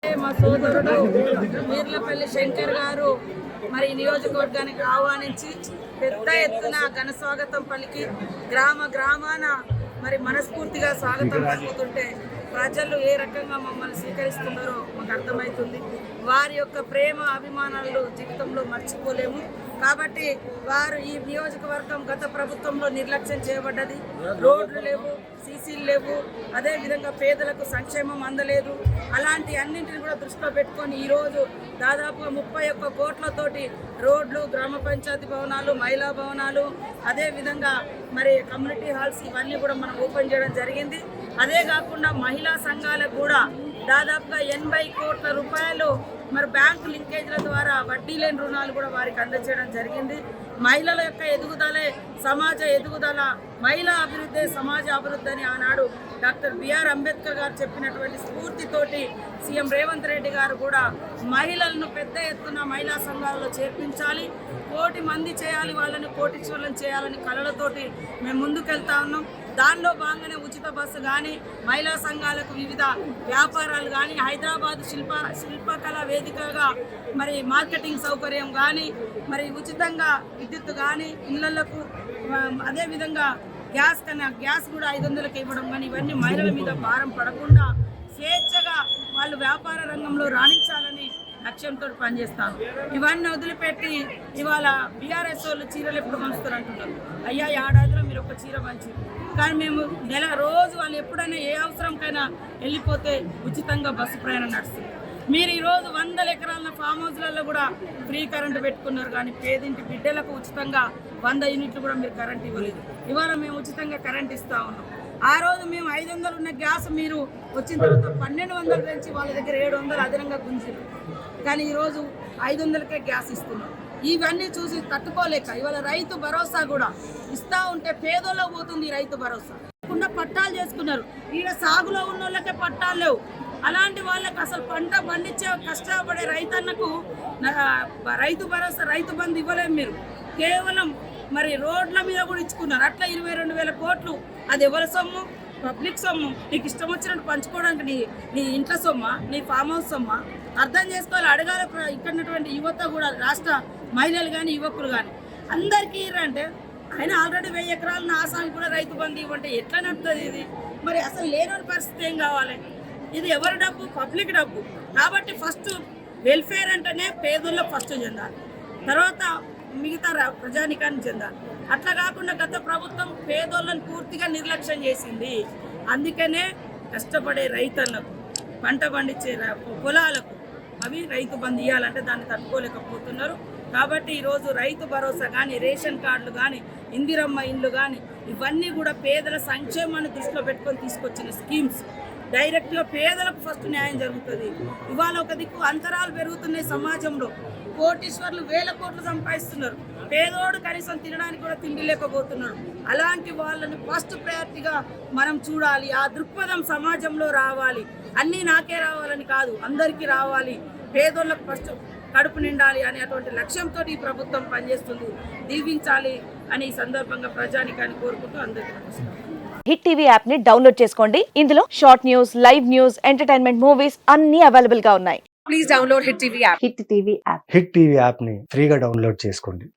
మా సోదరుడు వీర్లపల్లి శంకర్ గారు మరి నియోజకవర్గానికి ఆహ్వానించి పెద్ద ఎత్తున ఘన స్వాగతం పలికి గ్రామాన మరి మనస్ఫూర్తిగా స్వాగతం పలుకుతుంటే ప్రజలు ఏ రకంగా మమ్మల్ని స్వీకరిస్తున్నారో మాకు అర్థమవుతుంది. వారి యొక్క ప్రేమ అభిమానాలు జీవితంలో మర్చిపోలేము. కాబట్టి వారు ఈ నియోజకవర్గం గత ప్రభుత్వంలో నిర్లక్ష్యం చేయబడ్డది. రోడ్లు లేవు, సీసీలు లేవు, అదేవిధంగా పేదలకు సంక్షేమం అందలేదు. అలాంటి అన్నింటిని కూడా దృష్టిలో పెట్టుకొని ఈరోజు దాదాపుగా 31 కోట్లతోటి రోడ్లు, గ్రామ పంచాయతీ భవనాలు, మహిళా భవనాలు, అదేవిధంగా మరి కమ్యూనిటీ హాల్స్ ఇవన్నీ కూడా మనం ఓపెన్ చేయడం జరిగింది. అదే కాకుండా మహిళా సంఘాలకు కూడా దాదాపుగా 80 కోట్ల రూపాయలు మరి బ్యాంకు లింకేజ్ల ద్వారా వడ్డీ లేని రుణాలు కూడా వారికి అందజేయడం జరిగింది. మహిళల యొక్క ఎదుగుదలే సమాజ ఎదుగుదల, మహిళా అభివృద్ధి సమాజ అభివృద్ధి అని ఆనాడు డాక్టర్ బిఆర్ అంబేద్కర్ గారు చెప్పినటువంటి స్ఫూర్తితోటి సీఎం రేవంత్ రెడ్డి గారు కూడా మహిళలను పెద్ద ఎత్తున మహిళా సంఘాలలో చేర్పించాలి, 1 కోటి మంది చేయాలి, వాళ్ళని కోటీశ్వరులను చేయాలని కలలతోటి మేము ముందుకెళ్తా ఉన్నాం. దానిలో భాగంగానే ఉచిత బస్సు కానీ, మహిళా సంఘాలకు వివిధ వ్యాపారాలు కానీ, హైదరాబాద్ శిల్పకళా వేదికగా మరి మార్కెటింగ్ సౌకర్యం కానీ, మరి ఉచితంగా విద్యుత్ కానీ ఇళ్లకు, అదేవిధంగా గ్యాస్ కూడా 500కి ఇవ్వడం కానీ, ఇవన్నీ మహిళల మీద భారం పడకుండా స్వేచ్ఛగా వాళ్ళు వ్యాపార రంగంలో రాణించాలని లక్ష్యంతో పనిచేస్తాను. ఇవన్నీ వదిలిపెట్టి ఇవాళ బీఆర్ఎస్ వాళ్ళు చీరలు ఎప్పుడు పంచుతారు అంటున్నారు. అయ్యా, ఏడాదిలో మీరు ఒక చీర పంచి, కానీ మేము రోజు వాళ్ళు ఎప్పుడైనా ఏ అవసరంకైనా వెళ్ళిపోతే ఉచితంగా బస్సు ప్రయాణం నడుస్తుంది. మీరు ఈరోజు 100 ఎకరాల ఫామ్ హౌస్లలో కూడా ఫ్రీ కరెంటు పెట్టుకున్నారు, కానీ పేదింటి బిడ్డలకు ఉచితంగా 100 యూనిట్లు కూడా మీరు కరెంట్ ఇవ్వలేదు. ఇవాళ మేము ఉచితంగా కరెంట్ ఇస్తూ ఉన్నాం. ఆ రోజు మేము 500 ఉన్న గ్యాస్ మీరు వచ్చిన తర్వాత 1200 పెంచి వాళ్ళ దగ్గర 700 అదనంగా గుంజారు, కానీ ఈరోజు 500కే గ్యాస్ ఇస్తున్నాం. ఇవన్నీ చూసి తట్టుకోలేక ఇవాళ రైతు భరోసా కూడా ఇస్తూ ఉంటే పేదోళ్ళకు పోతుంది. రైతు భరోసా కాకుండా పట్టాలు చేసుకున్నారు. ఈడ సాగులో ఉన్న వాళ్ళకే పట్టాలు లేవు. అలాంటి వాళ్ళకి అసలు పంట పండించే కష్టపడే రైతన్నకు రైతు భరోసా, రైతు బంధు ఇవ్వలేము. మీరు కేవలం మరి రోడ్ల మీద కూడా ఇచ్చుకున్నారు. అట్లా 22,000 కోట్లు అది ఎవరి సొమ్ము? పబ్లిక్ సొమ్ము. నీకు ఇష్టం వచ్చినట్టు పంచుకోవడానికి నీ ఇంట్లో సొమ్మ, నీ ఫామ్ హౌస్ సొమ్మ? అర్థం చేసుకోవాలి. అడగాలి ఇక్కడటువంటి యువత కూడా, రాష్ట్ర మహిళలు కానీ యువకులు కానీ అందరికీ ఇవ్వరంటే ఆయన ఆల్రెడీ 1000 ఎకరాలను ఆసానికి కూడా రైతు బంధు ఇవ్వంటే ఎట్లా నడుతుంది ఇది? మరి అసలు లేని పరిస్థితి ఏం కావాలి? ఇది ఎవరి డబ్బు? పబ్లిక్ డబ్బు. కాబట్టి ఫస్ట్ వెల్ఫేర్ అంటేనే పేదోళ్ళకు ఫస్ట్ చెందాలి, తర్వాత మిగతా ప్రజానికాన్ని చెందాలి. అట్లా కాకుండా గత ప్రభుత్వం పేదోళ్ళని పూర్తిగా నిర్లక్ష్యం చేసింది. అందుకనే కష్టపడే రైతన్నకు, పంట పండించే పొలాలకు అవి రైతు బంధు ఇవ్వాలంటే దాన్ని తట్టుకోలేకపోతున్నారు. కాబట్టి ఈరోజు రైతు భరోసా కానీ, రేషన్ కార్డులు కానీ, ఇందిరమ్మ ఇండ్లు కానీ ఇవన్నీ కూడా పేదల సంక్షేమాన్ని దృష్టిలో పెట్టుకొని తీసుకొచ్చిన స్కీమ్స్. డైరెక్ట్గా పేదలకు ఫస్ట్ న్యాయం జరుగుతుంది. ఇవాళ ఒక దిక్కు అంతరాలు పెరుగుతున్నాయి సమాజంలో. కోటీశ్వర్లు 1000 కోట్లు సంపాదిస్తున్నారు, పేదోడు కనీసం తినడానికి కూడా తిండి లేకపోతున్నాడు. అలాంటి వాళ్ళని ఫస్ట్ ప్రయారిటీగా మనం చూడాలి. ఆ దృక్పథం సమాజంలో రావాలి. అన్నీ నాకే రావాలని కాదు, అందరికీ రావాలి. పేదోళ్ళకు ఫస్ట్ కడుపు నిండాలి అనేటువంటి లక్ష్యంతో ఈ ప్రభుత్వం పనిచేస్తుంది. దీవించాలి అని ఈ సందర్భంగా ప్రజానికాన్ని కోరుకుంటూ అందరికీ నమస్కారం. హిట్ టీవీ యాప్ ని డౌన్లోడ్ చేసుకోండి. ఇందులో short news, live news, entertainment movies అన్ని అవైలబుల్ గా ఉన్నాయి. Please download hit TV app. Hit TV app ని ఫ్రీగా డౌన్లోడ్ చేసుకోండి.